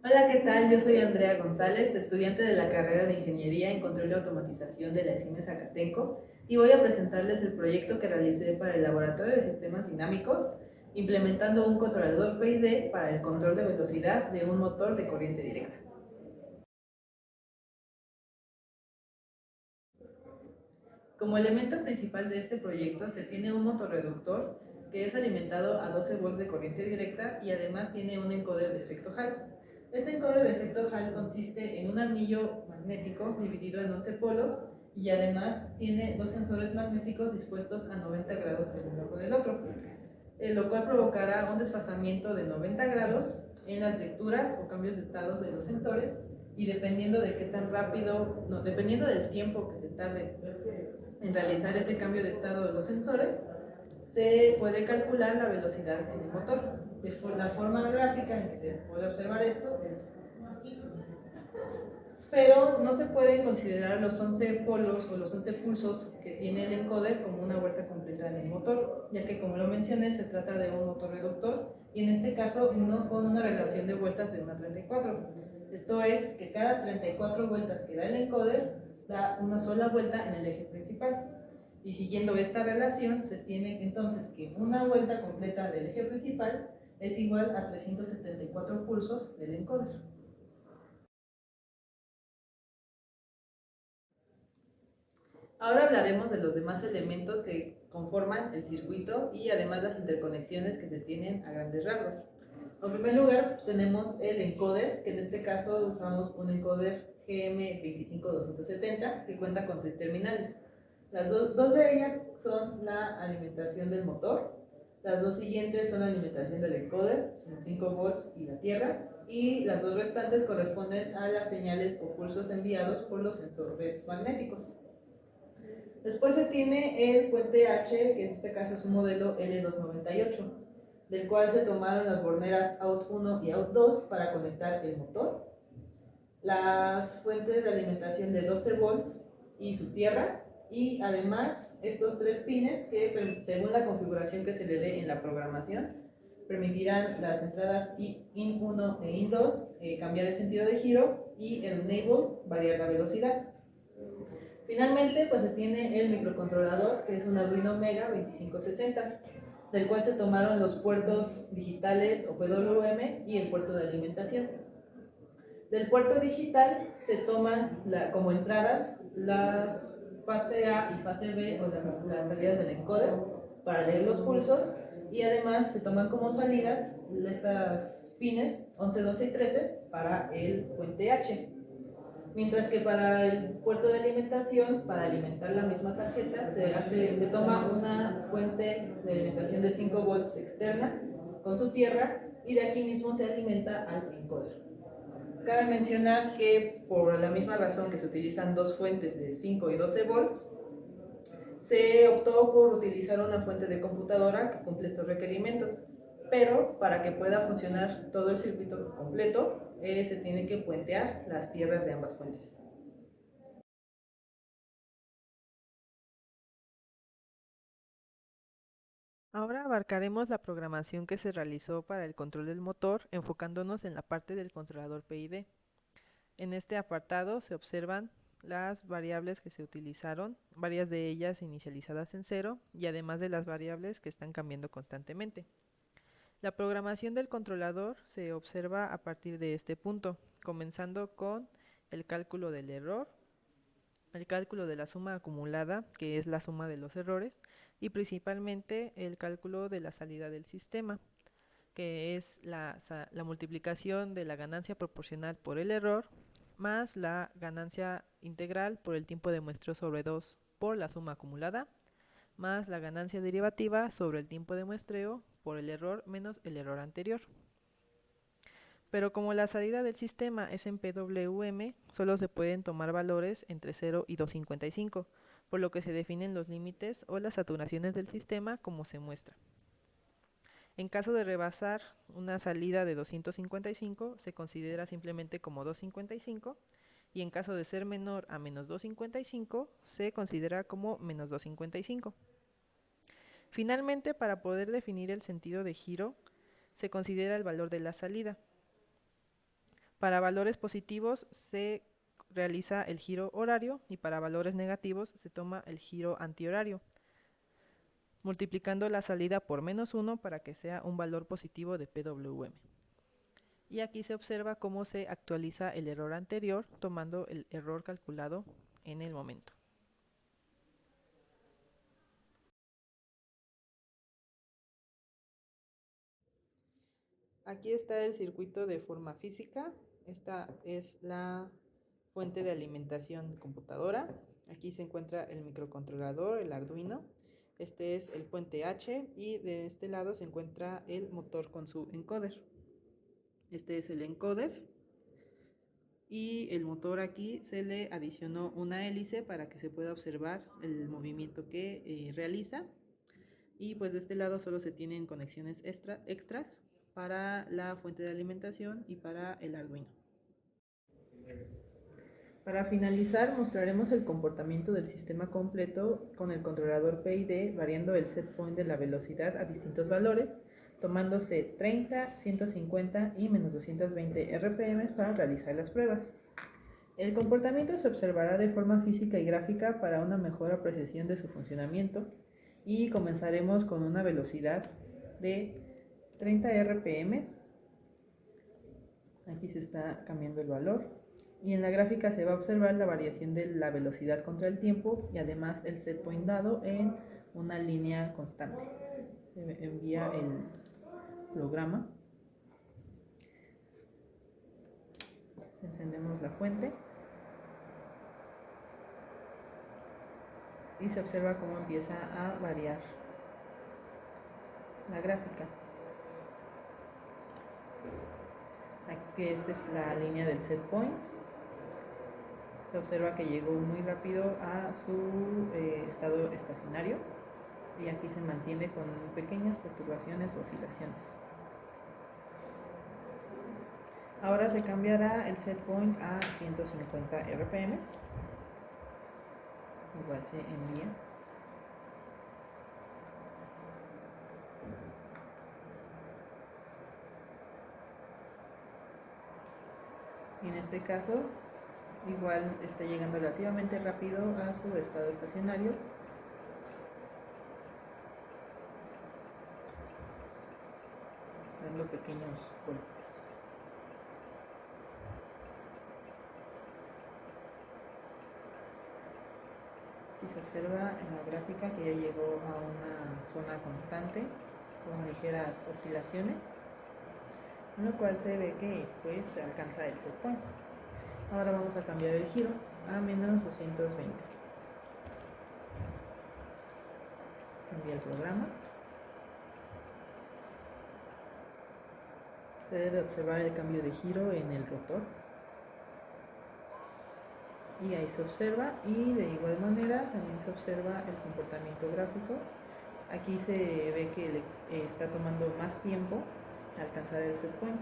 Hola, ¿qué tal? Yo soy Andrea González, estudiante de la carrera de Ingeniería en Control y Automatización de la ESIME Zacatenco, y voy a presentarles el proyecto que realicé para el Laboratorio de Sistemas Dinámicos, implementando un controlador PID para el control de velocidad de un motor de corriente directa. Como elemento principal de este proyecto se tiene un motorreductor que es alimentado a 12 volts de corriente directa y además tiene un encoder de efecto Hall. Este encoder de efecto Hall consiste en un anillo magnético dividido en 11 polos y además tiene dos sensores magnéticos dispuestos a 90 grados el uno con el otro, lo cual provocará un desfasamiento de 90 grados en las lecturas o cambios de estados de los sensores, y dependiendo de qué tan rápido, no, dependiendo del tiempo que se tarde en realizar ese cambio de estado de los sensores, se puede calcular la velocidad en el motor. La forma gráfica en que se puede observar esto es aquí. Pero no se pueden considerar los 11 polos o los 11 pulsos que tiene el encoder como una vuelta completa en el motor, ya que, como lo mencioné, se trata de un motor reductor y en este caso uno con una relación de vueltas de 1 a 34. Esto es que cada 34 vueltas que da el encoder da una sola vuelta en el eje principal. Y siguiendo esta relación, se tiene entonces que una vuelta completa del eje principal es igual a 374 pulsos del encoder. Ahora hablaremos de los demás elementos que conforman el circuito y además las interconexiones que se tienen a grandes rasgos. En primer lugar, tenemos el encoder, que en este caso usamos un encoder GM25270 que cuenta con 6 terminales. Las dos de ellas son la alimentación del motor, las dos siguientes son la alimentación del encoder, son 5 volts y la tierra, y las dos restantes corresponden a las señales o pulsos enviados por los sensores magnéticos. Después se tiene el puente H, que en este caso es un modelo L298, del cual se tomaron las borneras OUT1 y OUT2 para conectar el motor, las fuentes de alimentación de 12 volts y su tierra, y además estos tres pines que, según la configuración que se le dé en la programación, permitirán las entradas IN1 e IN2 cambiar el sentido de giro, y el enable variar la velocidad. Finalmente, pues se tiene el microcontrolador, que es un Arduino Mega 2560, del cual se tomaron los puertos digitales o PWM y el puerto de alimentación. Del puerto digital se toman como entradas las fase A y fase B, o las salidas del encoder para leer los pulsos, y además se toman como salidas estas pines 11, 12 y 13 para el puente H. Mientras que para el puerto de alimentación, para alimentar la misma tarjeta, se toma una fuente de alimentación de 5 volts externa con su tierra, y de aquí mismo se alimenta al encoder. Cabe mencionar que, por la misma razón que se utilizan dos fuentes de 5 y 12 volts, se optó por utilizar una fuente de computadora que cumple estos requerimientos, pero para que pueda funcionar todo el circuito completo, se tiene que puentear las tierras de ambas fuentes. Ahora abarcaremos la programación que se realizó para el control del motor, enfocándonos en la parte del controlador PID. En este apartado se observan las variables que se utilizaron, varias de ellas inicializadas en cero, y además de las variables que están cambiando constantemente. La programación del controlador se observa a partir de este punto, comenzando con el cálculo del error, el cálculo de la suma acumulada, que es la suma de los errores, y principalmente el cálculo de la salida del sistema, que es la multiplicación de la ganancia proporcional por el error más la ganancia integral por el tiempo de muestreo sobre 2 por la suma acumulada, más la ganancia derivativa sobre el tiempo de muestreo por el error menos el error anterior. Pero como la salida del sistema es en PWM, solo se pueden tomar valores entre 0 y 255, por lo que se definen los límites o las saturaciones del sistema como se muestra. En caso de rebasar una salida de 255, se considera simplemente como 255, y en caso de ser menor a menos 255, se considera como menos 255. Finalmente, para poder definir el sentido de giro, se considera el valor de la salida. Para valores positivos se realiza el giro horario y para valores negativos se toma el giro antihorario, multiplicando la salida por -1 para que sea un valor positivo de PWM. Y aquí se observa cómo se actualiza el error anterior tomando el error calculado en el momento. Aquí está el circuito de forma física. Esta es la fuente de alimentación de computadora. Aquí se encuentra el microcontrolador, el Arduino. Este es el puente H y de este lado se encuentra el motor con su encoder. Este es el encoder y el motor aquí se le adicionó una hélice para que se pueda observar el movimiento que realiza. Y pues de este lado solo se tienen conexiones extras para la fuente de alimentación y para el Arduino. Para finalizar, mostraremos el comportamiento del sistema completo con el controlador PID variando el set point de la velocidad a distintos valores, tomándose 30, 150 y menos 220 RPM para realizar las pruebas. El comportamiento se observará de forma física y gráfica para una mejor apreciación de su funcionamiento y comenzaremos con una velocidad de 30 RPM. Aquí se está cambiando el valor y en la gráfica se va a observar la variación de la velocidad contra el tiempo y además el set point dado en una línea constante. Se envía el programa. Encendemos la fuente y se observa cómo empieza a variar la gráfica. Aquí esta es la línea del set point. Se observa que llegó muy rápido a su estado estacionario y aquí se mantiene con pequeñas perturbaciones o oscilaciones. Ahora se cambiará el set point a 150 RPM. Igual se envía. Y en este caso, igual está llegando relativamente rápido a su estado estacionario. Dando pequeños golpes. Y se observa en la gráfica que ya llegó a una zona constante con ligeras oscilaciones, en lo cual se ve que pues se alcanza el set point. Ahora vamos a cambiar el giro a menos 220. Se envía el programa. Se debe observar el cambio de giro en el rotor. Y ahí se observa, y de igual manera también se observa el comportamiento gráfico. Aquí se ve que le está tomando más tiempo alcanzar el set point.